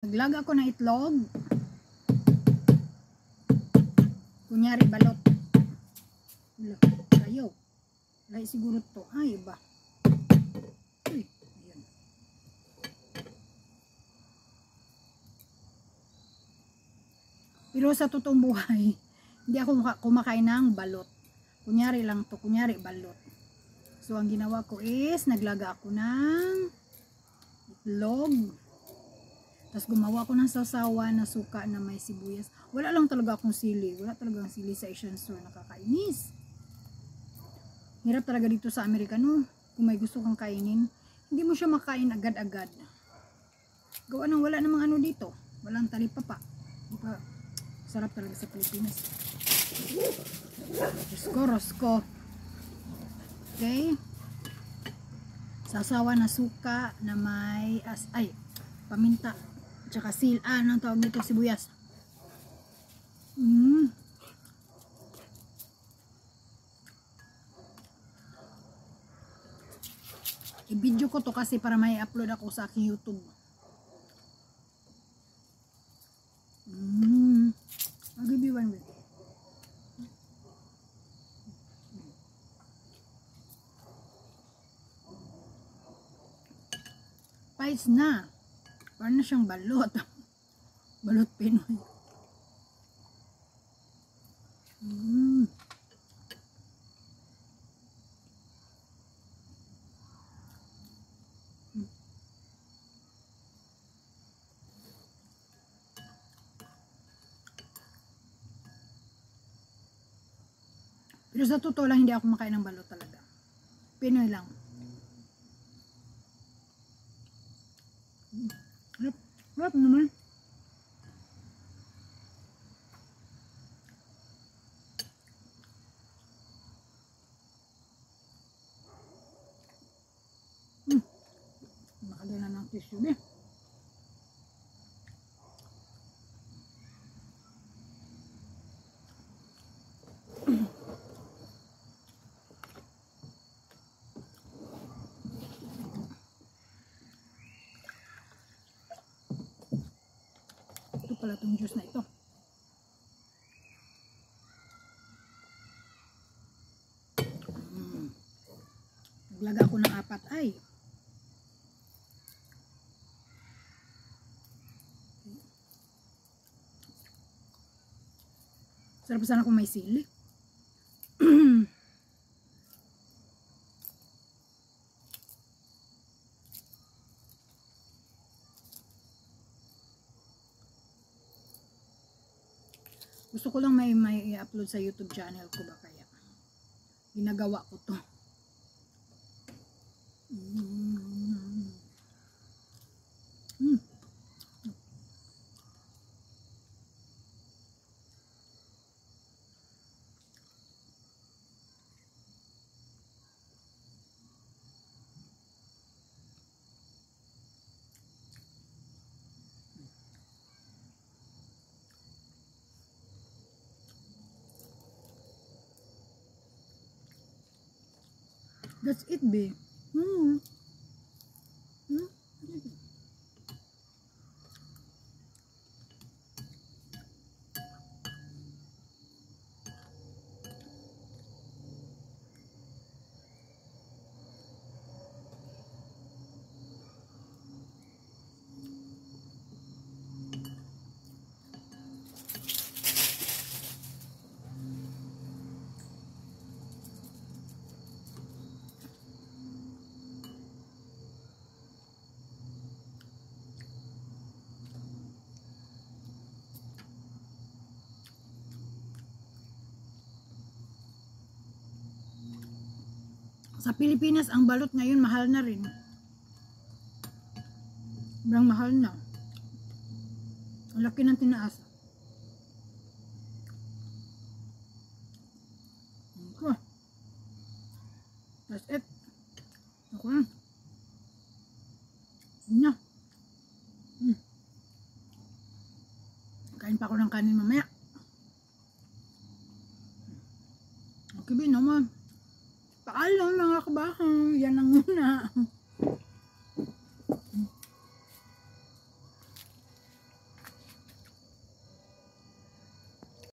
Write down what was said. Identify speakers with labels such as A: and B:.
A: Naglag ako ng itlog. Kunyari balot. Ayaw. Lahi siguro to. Ay, iba. Uy, ayan. Pero sa totoong buhay, hindi ako kumakain ng balot. Kunyari lang to. Kunyari balot. So, ang ginawa ko is, naglaga ako ng itlog. Tapos gumawa ko ng sasawa na suka na may sibuyas. Wala lang talaga akong sili. Wala talagang sili sa Asian store. Nakakainis. Hirap talaga dito sa Amerika, no? Kung may gusto kang kainin, hindi mo siya makain agad-agad. Gawa nang wala namang ano dito. Walang talipapa. Sarap talaga sa Pilipinas. Rosko. Okay. Sasawa na suka na may paminta. Tsaka anong tawag nito? Sibuyas. I-video ko to kasi para may upload ako sa aking YouTube. I'll give you one minute. Pais na. Parang na siyang balot. Balot Pinoy. Pero sa totoo lang, hindi ako makain ng balot talaga. Pinoy lang. Harap naman. Nakadala ng tissue eh. Ito pala itong juice na ito. Naglaga ako ng 4 ay. Sarap sana kung may sili. Gusto ko lang may i-upload sa YouTube channel ko ba kaya. Ginagawa ko to. That's it, babe. Sa Pilipinas, ang balot ngayon mahal na rin. Sobrang mahal na. Ang laki ng tinaas. Okay. That's it. Ako na. Kain pa ako ng kanin mamaya.